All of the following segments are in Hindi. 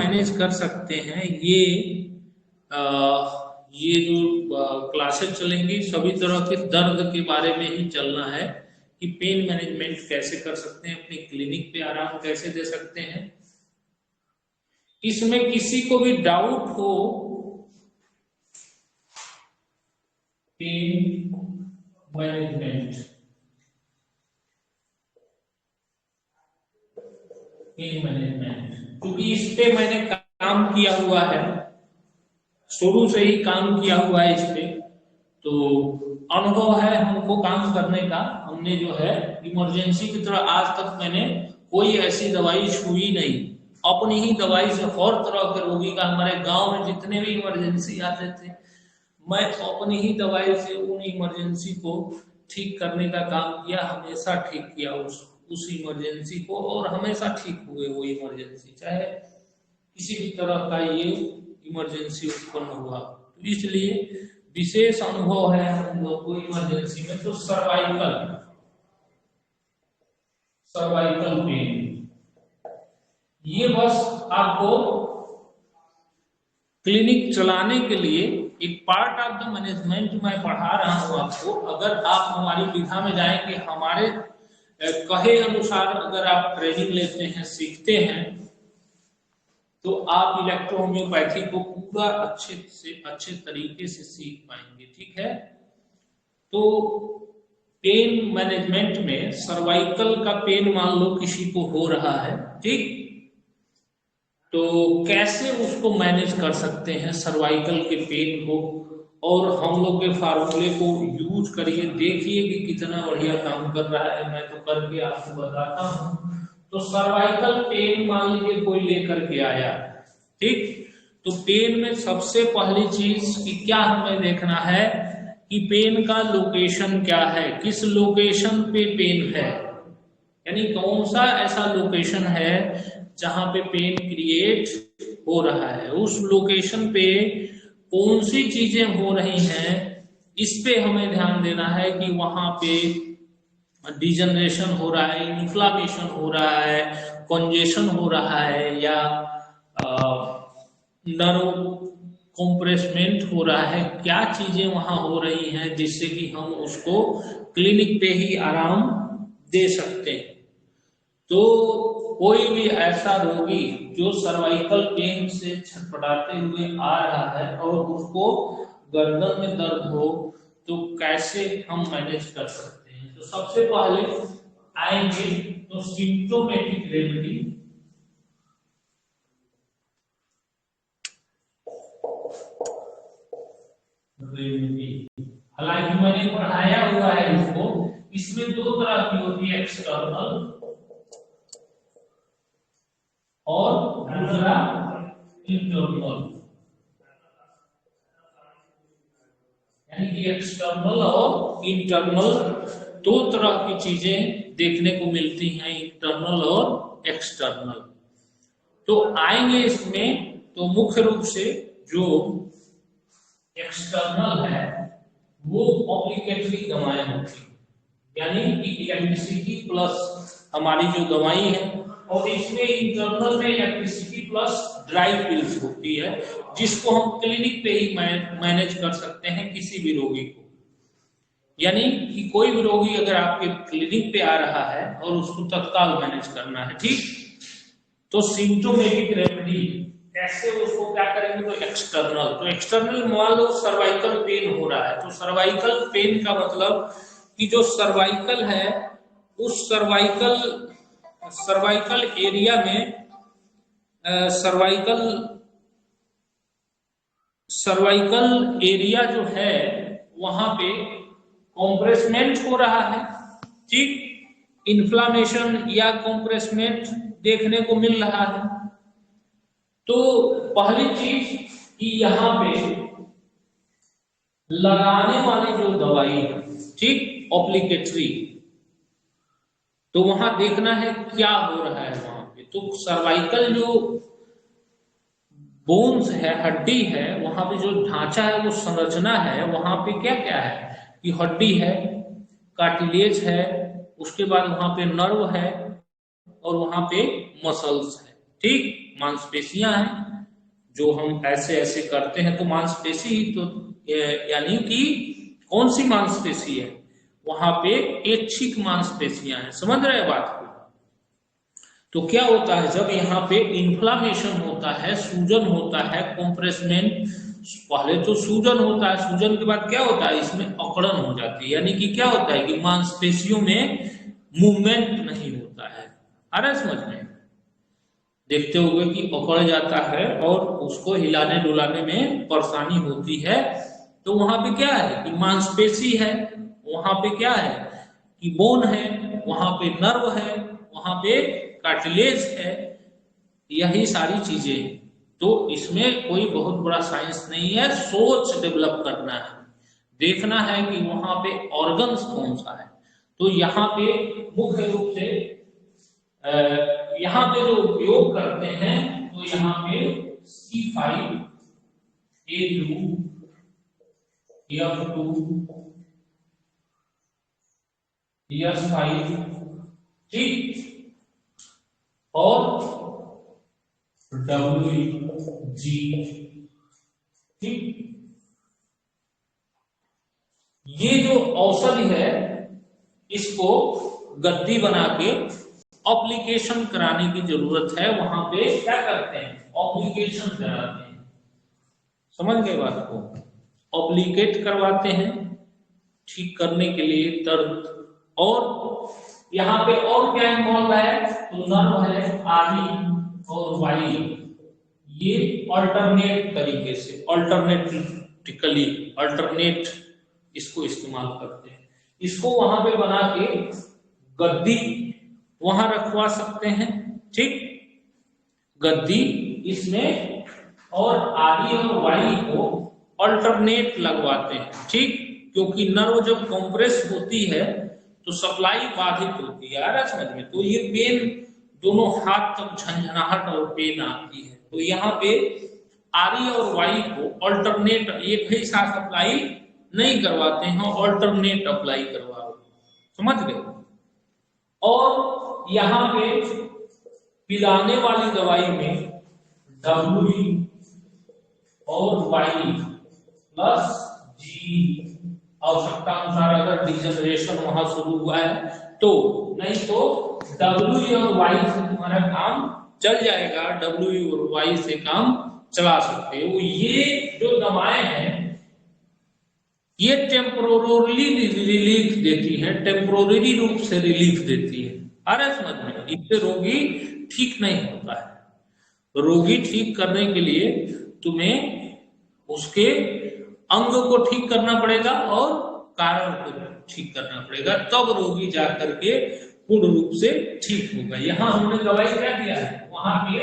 मैनेज कर सकते हैं, ये जो क्लासेस चलेंगी सभी तरह के दर्द के बारे में ही चलना है कि पेन मैनेजमेंट कैसे कर सकते हैं, अपनी क्लिनिक पे आराम कैसे दे सकते हैं। इसमें किसी को भी डाउट हो पेन मैनेजमेंट, क्योंकि इस पे मैंने काम किया हुआ है, शुरू से ही काम किया हुआ है इस पे, तो अनुभव है हमको काम करने का। हमने जो है इमरजेंसी की तरह आज तक मैंने कोई ऐसी दवाई छुई नहीं, अपनी ही दवाई से हर तरह के रोगी का, हमारे गांव में जितने भी इमरजेंसी आते थे मैं अपनी ही दवाई से उन इमरजेंसी को ठीक करने का काम किया, हमेशा ठीक किया उस इमरजेंसी को, और हमेशा ठीक हुए वो इमरजेंसी, चाहे किसी भी तरह का ये इमरजेंसी उत्पन्न हुआ। तो इसलिए विशेष अनुभव है हम लोग को इमरजेंसी में। तो सर्वाइकल पेन, ये बस आपको क्लिनिक चलाने के लिए एक पार्ट ऑफ द मैनेजमेंट मैं पढ़ा रहा हूं आपको। अगर आप हमारी विधा में जाएंगे, हमारे कहे अनुसार अगर आप ट्रेनिंग लेते हैं, सीखते हैं, तो आप इलेक्ट्रोहोम्योपैथी को पूरा अच्छे तरीके से सीख पाएंगे। ठीक है, तो पेन मैनेजमेंट में सर्वाइकल का पेन मान लो किसी को हो रहा है, ठीक, तो कैसे उसको मैनेज कर सकते हैं सर्वाइकल के पेन को, और हम लोग के फार्मूले को यूज करिए, देखिए कि कितना बढ़िया काम कर रहा है। मैं तो करके आपको बताता हूं। तो सर्वाइकल पेन मान लीजिए कोई लेकर के आया, ठीक, तो पेन में सबसे पहली चीज कि क्या हमें देखना है कि पेन का लोकेशन क्या है, किस लोकेशन पे पेन है, यानी कौन सा ऐसा लोकेशन है जहां पे पेन क्रिएट हो रहा है, उस लोकेशन पे कौन सी चीजें हो रही हैं, इस पे हमें ध्यान देना है कि वहां पे डिजनरेशन हो रहा है, इन्फ्लामेशन हो रहा है, कंजेशन हो रहा है, या नर्व कॉम्प्रेसमेंट हो रहा है, क्या चीजें वहां हो रही हैं जिससे कि हम उसको क्लिनिक पे ही आराम दे सकते हैं। तो कोई भी ऐसा रोगी जो सर्वाइकल पेन से छटपटाते हुए आ रहा है और उसको गर्दन में दर्द हो, तो कैसे हम मैनेज कर सकते हैं। तो सबसे पहले आएंगे तो सिम्प्टोमेटिक रेमेडी, हालांकि मैंने पढ़ाया हुआ है इसको, इसमें दो तरह की होती है, एक्सटर्नल और दूसरा इंटरनल, यानी कि एक्सटर्नल और इंटरनल दो तरह की चीजें देखने को मिलती हैं, इंटरनल और एक्सटर्नल। तो आएंगे इसमें, तो मुख्य रूप से जो एक्सटर्नल है वो ऑब्लिगेटरी दवाएं होती हैं, यानी कि इलेक्ट्रिसिटी प्लस हमारी जो दवाई है, और इसमें इंटरनल में इलेक्ट्रिसिटी प्लस ड्राई पिल्स होती है, जिसको हम क्लिनिक पे ही मैनेज कर सकते हैं किसी भी रोगी को। यानी कि कोई भी रोगी अगर आपके क्लिनिक पे आ रहा है और उसको तत्काल मैनेज करना है, ठीक, तो सिम्प्टोमेटिक रेमेडी कैसे उसको क्या करेंगे, तो एक्सटर्नल। तो एक्सटर्नल मान लो सर्वाइकल पेन हो रहा है, तो सर्वाइकल पेन का मतलब कि जो सर्वाइकल है उस सर्वाइकल एरिया में सर्वाइकल एरिया जो है वहां पे कॉम्प्रेसमेंट हो रहा है, ठीक, इन्फ्लामेशन या कॉम्प्रेसमेंट देखने को मिल रहा है। तो पहली चीज कि यहाँ पे लगाने वाली जो दवाई है, ठीक, ऑप्लिकेटरी, तो वहां देखना है क्या हो रहा है वहां पे। तो सर्वाइकल जो बोन्स है, हड्डी है, वहां पे जो ढांचा है, वो संरचना है, वहां पे क्या क्या है कि हड्डी है, कार्टिलेज है, उसके बाद वहां पे नर्व है, और वहां पे मसल्स है। ठीक, मांसपेशियां हैं जो हम ऐसे ऐसे करते हैं, तो मांसपेशी ही तो, यानी कि कौन सी मांसपेशी है, वहां पे ऐच्छिक मांसपेशियां हैं। समझ रहे हैं बात को? तो क्या होता है, जब यहाँ पे इन्फ्लामेशन होता है, सूजन होता है, कंप्रेसमेंट, पहले तो सूजन होता है, सूजन के बाद क्या होता है, इसमें अकड़न हो जाती है, यानी कि क्या होता है कि मांसपेशियों में मूवमेंट नहीं होता है। आ रहा है समझ में? देखते हुए कि अकड़ जाता है और उसको हिलाने डुलाने में परेशानी होती है। तो वहां पे क्या है कि मांसपेशी है, वहां पे क्या है कि बोन है, वहां पे नर्व है, वहां पे कार्टिलेज है, यही सारी चीजें। तो इसमें कोई बहुत बड़ा साइंस नहीं है, सोच डेवलप करना है, देखना है कि वहां पे ऑर्गन्स कौन सा है। तो यहाँ पे मुख्य रूप से यहाँ पे जो उपयोग करते हैं, तो यहाँ पे C5, A2, F2, S5, ठीक, और WG, ठीक। ये जो औषधि है, इसको गद्दी बना के एप्लीकेशन कराने की जरूरत है। वहां पे क्या करते हैं, एप्लीकेशन कराते हैं। समझ गए बात को? एप्लीकेट करवाते हैं ठीक करने के लिए दर्द। और यहाँ पे और क्या इन्वॉल्व है, तो नर्व है, आदि और वाई, ये अल्टरनेट तरीके से, अल्टरनेटिकली, अल्टरनेट इसको इस्तेमाल करते हैं। इसको वहां पे बना के गद्दी वहां रखवा सकते हैं, ठीक, गद्दी इसमें, और आदि और वाई को अल्टरनेट लगवाते हैं, ठीक, क्योंकि नर्व जब कंप्रेस होती है तो सप्लाई बाधित होती है। आ रहा समझ में? तो ये पेन, दोनों हाथ तक झंझनाहट और पेन आती है। तो यहाँ पे आरी और वाई को अल्टरनेट, एक ही साथ अप्लाई नहीं करवाते हैं, अल्टरनेट अप्लाई करवाओ। समझ गए? और यहाँ पे पिलाने वाली दवाई में W और Y प्लस G, आवश्यकता अनुसार अगर डिजनरेशन वहां शुरू हुआ है तो, नहीं तो W और Y से तुम्हारा काम चल जाएगा, W और Y से काम चला सकते हो। ये जो दवाएं हैं ये टेम्पोरली रिलीफ देती हैं, टेम्पोररी रूप से रिलीफ देती है। आ रहा है समझ में? इससे रोगी ठीक नहीं होता है। रोगी ठीक करने के लिए तुम्हें उसके अंग को ठीक करना पड़ेगा और कारण को ठीक करना पड़ेगा, तब रोगी जाकर के पूर्ण रूप से ठीक होगा। यहाँ हमने दवाई क्या दिया है, वहां के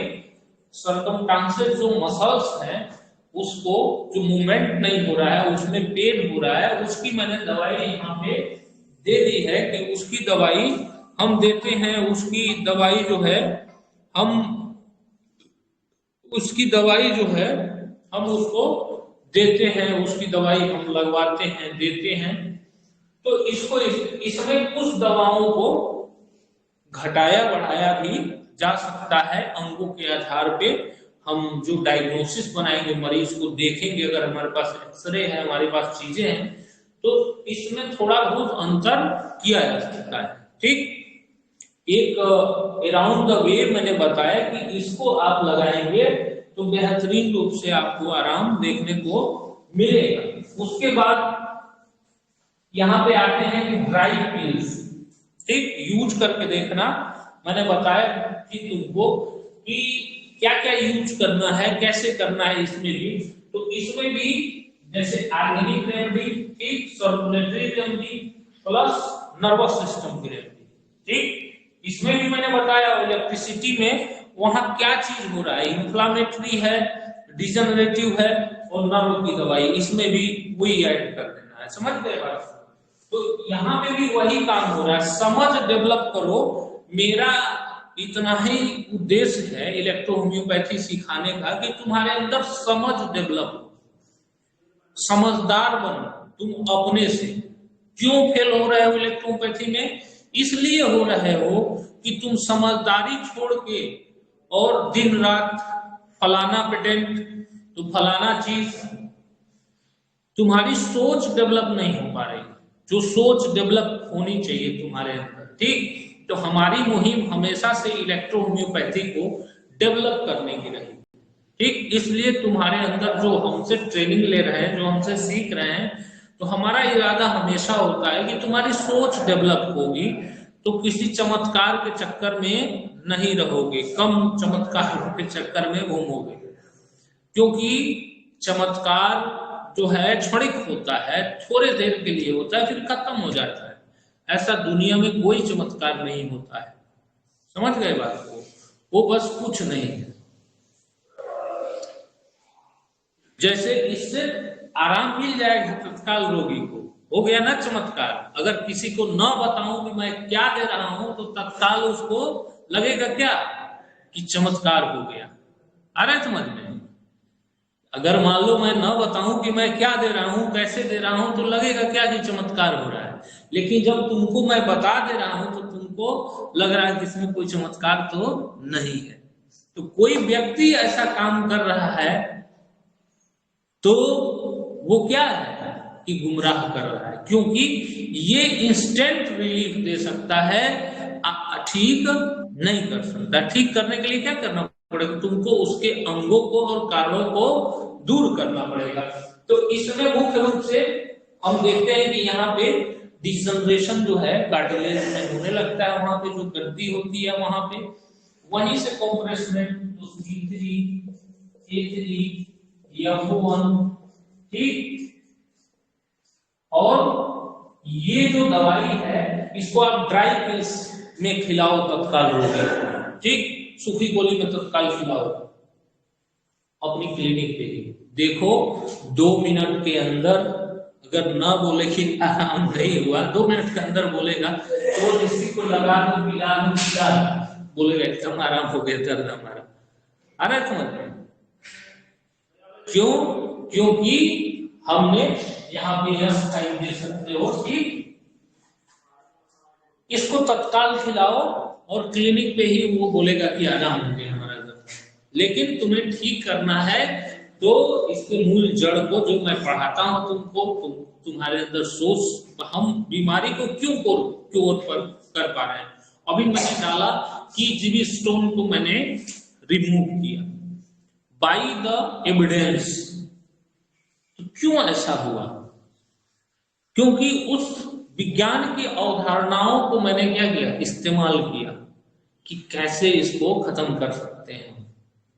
सर्कमस्टांसेस जो मसल्स हैं, उसको जो मूवमेंट नहीं हो रहा है, उसमें पेन हो रहा है, उसकी मैंने दवाई यहाँ पे दे दी है कि उसकी दवाई हम देते हैं। उसकी दवाई जो है हम उसको देते हैं, उसकी दवाई हम लगवाते हैं, देते हैं। तो इसमें कुछ दवाओं को घटाया बढ़ाया भी जा सकता है अंगों के आधार पे। हम जो डायग्नोसिस बनाएंगे, मरीज को देखेंगे, अगर हमारे पास एक्सरे है, हमारे पास चीजें हैं, तो इसमें थोड़ा बहुत अंतर किया जा सकता है, ठीक। एक अराउंड द वे मैंने बताया कि इसको आप लगाएंगे तो बेहतरीन रूप से आपको आराम देखने को मिलेगा। उसके बाद यहाँ पे आते हैं कि ड्राई पिल्स, ठीक, यूज करके देखना। मैंने बताया कि तुमको कि क्या क्या यूज करना है, कैसे करना है। इसमें भी तो इसमें भी जैसे ऑर्गेनिक रेमेडी, ठीक, circulatory remedy plus nervous system की रेमेडी, ठीक। इसमें भी मैंने बताया इलेक्ट्रिसिटी में वहां क्या चीज हो रहा है, इन्फ्लामेटरी है, डिजनरेटिव है और नर्व की दवाई, इसमें भी वही ऐड कर देना है। समझ गए बात? तो यहाँ पे भी वही काम हो रहा है, समझ डेवलप करो। मेरा इतना ही उद्देश्य है इलेक्ट्रो होम्योपैथी सिखाने का कि तुम्हारे अंदर समझ डेवलप हो, समझदार बनो तुम अपने से। क्यों फेल हो रहे हो इलेक्ट्रोपैथी में? इसलिए हो रहे हो कि तुम समझदारी छोड़ के और दिन रात फलाना पेटेंट तो फलाना चीज, तुम्हारी सोच डेवलप नहीं हो पा रही, जो सोच डेवलप होनी चाहिए तुम्हारे अंदर, ठीक। तो हमारी मुहिम हमेशा से इलेक्ट्रो होम्योपैथी को डेवलप करने की रही, ठीक। इसलिए तुम्हारे अंदर जो हमसे ट्रेनिंग ले रहे हैं, जो हमसे सीख रहे हैं, तो हमारा इरादा हमेशा होता है कि तुम्हारी सोच डेवलप होगी तो किसी चमत्कार के चक्कर में नहीं रहोगे, कम चमत्कार के चक्कर में घूमोगे, क्योंकि चमत्कार जो है क्षणिक होता है, थोड़े देर के लिए होता है, फिर खत्म हो जाता है। ऐसा दुनिया में कोई चमत्कार नहीं होता है, समझ गए बात को, वो बस कुछ नहीं है। जैसे इससे आराम मिल जाएगा तत्काल रोगी को, हो गया ना चमत्कार। अगर किसी को न बताऊं कि मैं क्या दे रहा हूं तो तत्काल उसको लगेगा क्या कि चमत्कार हो गया। आ रहा है समझ में? अगर मान लो मैं न बताऊं कि मैं क्या दे रहा हूं, कैसे दे रहा हूं, तो लगेगा क्या कि चमत्कार हो रहा है। लेकिन जब तुमको मैं बता दे रहा हूं तो तुमको लग रहा है कि इसमें कोई चमत्कार तो नहीं है। तो कोई व्यक्ति ऐसा काम कर रहा है तो वो क्या है कि गुमराह कर रहा है, क्योंकि ये इंस्टेंट रिलीफ दे सकता है, ठीक नहीं कर सकता। ठीक करने के लिए क्या करना पड़ेगा, तुमको उसके अंगों को और कारणों को दूर करना पड़ेगा। तो इसमें मुख्य रूप से हम देखते हैं कि यहाँ पे डिसनरेशन जो है कार्टिलेज में होने लगता है, वहां पे जो गद्दी होती है वहां पे, वहीं से कॉम्प्रेसमेंट तो C3 A3 F1, ठीक। और ये जो दवाई है इसको आप ड्राई पिल्स में खिलाओ तत्काल रोगी, ठीक। सूखी गोली में तत्काल खिलाओ अपनी क्लिनिक पे ही। देखो 2 मिनट के अंदर अगर ना बोले कि आराम नहीं हुआ, 2 मिनट के अंदर बोलेगा तो किसी को लगा दो, पिला दो, पिला बोलेगा एकदम आराम हो गया, दर्द हमारा। आ रहा है समझ में? क्यों? क्योंकि हमने यहाँ पे टाइम दे सकते हो कि इसको तत्काल खिलाओ और क्लिनिक पे ही वो बोलेगा कि आराम हो गया हमारा दर्द। लेकिन तुम्हें ठीक करना है तो इसके मूल जड़ को जो मैं पढ़ाता हूं तुमको, तुम्हारे अंदर सोच, हम बीमारी को क्यों क्योर कर पा रहे हैं। अभी मैंने डाला कि किडनी स्टोन को मैंने रिमूव किया बाय द एविडेंस। तो क्यों ऐसा हुआ? क्योंकि उस विज्ञान की अवधारणाओं को मैंने क्या किया, इस्तेमाल किया कि कैसे इसको खत्म कर सकते हैं,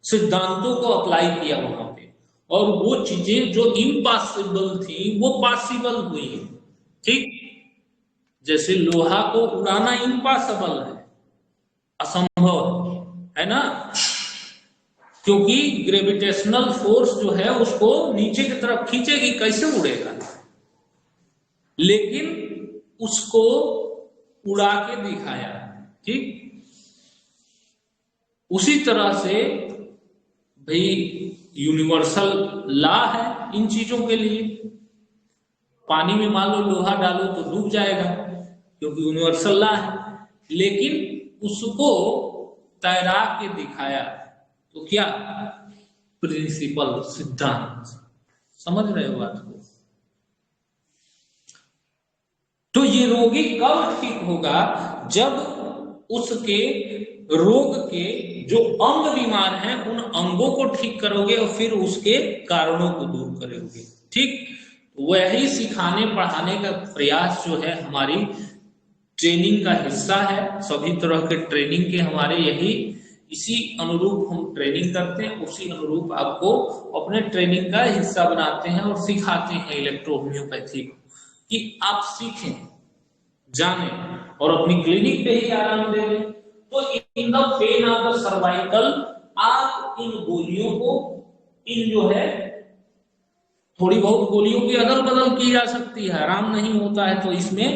सिद्धांतों को अप्लाई किया वहां पे, और वो चीजें जो इम्पॉसिबल थी वो पॉसिबल हुई, ठीक। जैसे लोहा को उड़ाना इम्पॉसिबल है, असंभव है ना, क्योंकि ग्रेविटेशनल फोर्स जो है उसको नीचे की तरफ खींचेगी, कैसे उड़ेगा। लेकिन उसको उड़ा के दिखाया, ठीक। उसी तरह से भाई यूनिवर्सल लॉ है इन चीजों के लिए। पानी में मान लो लोहा डालो तो डूब जाएगा क्योंकि यूनिवर्सल लॉ है, लेकिन उसको तैरा के दिखाया तो क्या, प्रिंसिपल, सिद्धांत। समझ रहे हो बात को? तो ये रोगी कब ठीक होगा, जब उसके रोग के जो अंग बीमार हैं उन अंगों को ठीक करोगे और फिर उसके कारणों को दूर करोगे, ठीक। वही सिखाने पढ़ाने का प्रयास जो है हमारी ट्रेनिंग का हिस्सा है। सभी तरह के ट्रेनिंग के हमारे यही इसी अनुरूप हम ट्रेनिंग करते हैं, उसी अनुरूप आपको अपने ट्रेनिंग का हिस्सा बनाते हैं और सिखाते हैं इलेक्ट्रो होम्योपैथी को, कि आप सीखें, जाने और अपनी क्लिनिक पे ही आराम दे लें। तो in the pain of the cervical आप इन गोलियों को, इन जो है थोड़ी बहुत गोलियों की अदल बदल की जा सकती है, आराम नहीं होता है तो इसमें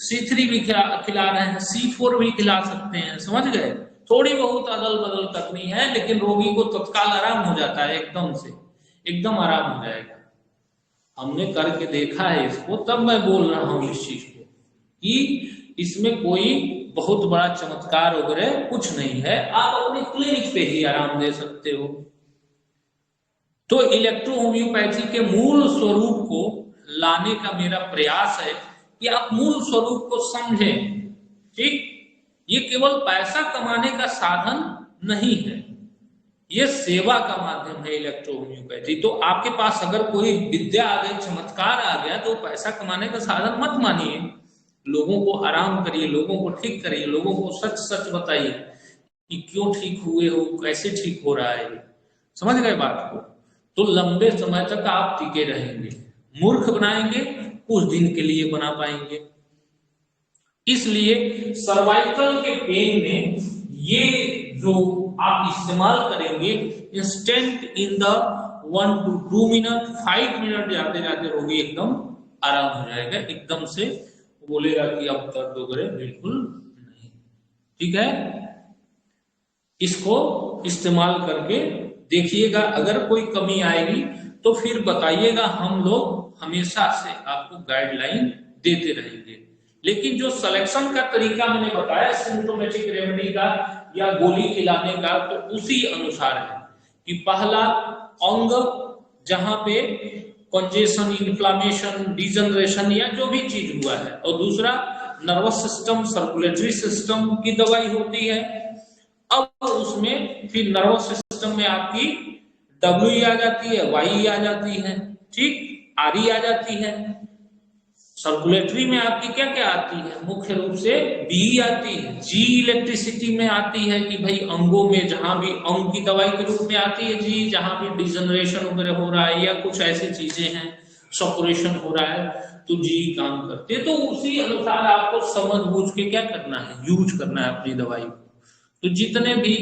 C3 भी खिला रहे हैं, C4 भी खिला सकते हैं, समझ गए। थोड़ी बहुत अदल बदल करनी है, लेकिन रोगी को तत्काल आराम हो जाता है, एकदम से एकदम आराम हो जाएगा। हमने करके देखा है इसको, तब मैं बोल रहा हूं इस चीज को कि इसमें कोई बहुत बड़ा चमत्कार वगैरह कुछ नहीं है, आप अपने क्लिनिक पे ही आराम दे सकते हो। तो इलेक्ट्रो होम्योपैथी के मूल स्वरूप को लाने का मेरा प्रयास है कि आप मूल स्वरूप को समझें। ठीक, ये केवल पैसा कमाने का साधन नहीं है, ये सेवा का माध्यम है इलेक्ट्रो होम्योपैथी। तो आपके पास अगर कोई विद्या आ गई, चमत्कार आ गया, तो पैसा कमाने का साधन मत मानिए। लोगों को आराम करिए, लोगों को ठीक करिए, लोगों को सच सच बताइए कि क्यों ठीक हुए हो, कैसे ठीक हो रहा है। समझ गए बात को? तो लंबे समय तक आप टिके रहेंगे। मूर्ख बनाएंगे, कुछ दिन के लिए बना पाएंगे। इसलिए सर्वाइकल के पेन में ये जो आप इस्तेमाल करेंगे, instant in the 1 to 2 minute, 5 minute जाते जाते रोगी एकदम आराम हो जाएगा, एकदम से बोलेगा कि अब दर्द वगैरह बिल्कुल नहीं। ठीक है, इसको इस्तेमाल करके देखिएगा। अगर कोई कमी आएगी तो फिर बताइएगा, हम लोग हमेशा से आपको गाइडलाइन देते रहेंगे। लेकिन जो सिलेक्शन का तरीका मैंने बताया सिम्प्टोमेटिक रेमेडी का या गोली खिलाने का, तो उसी अनुसार है कि पहला अंग जहां पे कंजेशन, इन्फ्लामेशन, डिजनरेशन या जो भी चीज हुआ है, और दूसरा नर्वस सिस्टम, सर्कुलेटरी सिस्टम की दवाई होती है। अब उसमें फिर नर्वस सिस्टम में आपकी डब्ल्यू आ जाती है, वाई आ जाती है, ठीक, आर आ जाती है। सर्कुलेटरी में आपकी क्या क्या आती है? मुख्य रूप से बी आती है। जी इलेक्ट्रिसिटी में आती है कि भाई अंगों में जहां भी अंग की दवाई के रूप में आती है जी, जहां भी डिजनरेशन वगैरह हो रहा है या कुछ ऐसी चीजें हैं, सपोरेशन हो रहा है, तो जी काम करते हैं। तो उसी अनुसार आपको समझ बूझ के क्या करना है, यूज करना है अपनी दवाई को। तो जितने भी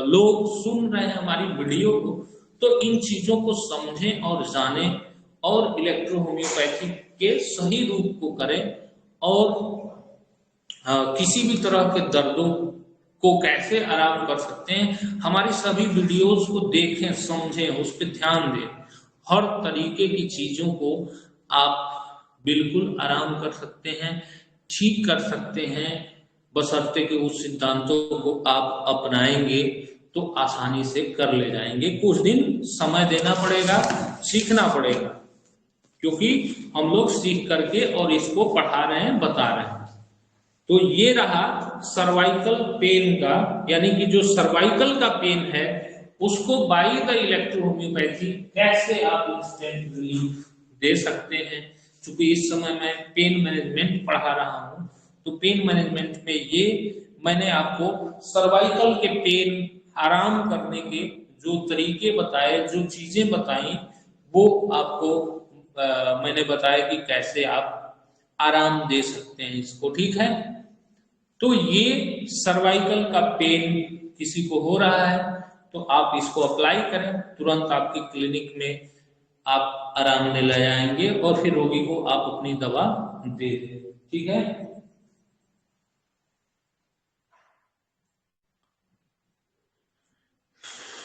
लोग सुन रहे हैं हमारी वीडियो को, तो इन चीजों को समझें और जानें और इलेक्ट्रो होम्योपैथी के सही रूप को करें, और किसी भी तरह के दर्दों को कैसे आराम कर सकते हैं, हमारी सभी वीडियोस को देखें, समझें, उस पर ध्यान दें। हर तरीके की चीजों को आप बिल्कुल आराम कर सकते हैं, ठीक कर सकते हैं, बशर्ते कि उस सिद्धांतों को आप अपनाएंगे तो आसानी से कर ले जाएंगे। कुछ दिन समय देना पड़ेगा, सीखना पड़ेगा, क्योंकि हम लोग सीख करके और इसको पढ़ा रहे हैं, बता रहे हैं। तो ये रहा सर्वाइकल पेन का, यानी कि जो सर्वाइकल का पेन है उसको बाय द इलेक्ट्रो होम्योपैथी कैसे आप इंस्टेंट रिलीफ दे सकते हैं। क्योंकि इस समय मैं पेन मैनेजमेंट पढ़ा रहा हूं, तो पेन मैनेजमेंट में ये मैंने आपको सर्वाइकल के पेन आराम करने के जो तरीके बताए, जो चीजें बताई, वो आपको मैंने बताया कि कैसे आप आराम दे सकते हैं इसको। ठीक है, तो ये सर्वाइकल का पेन किसी को हो रहा है तो आप इसको अप्लाई करें, तुरंत आपकी क्लिनिक में आप आराम ले जाएंगे और फिर रोगी को आप अपनी दवा दे दें। ठीक है।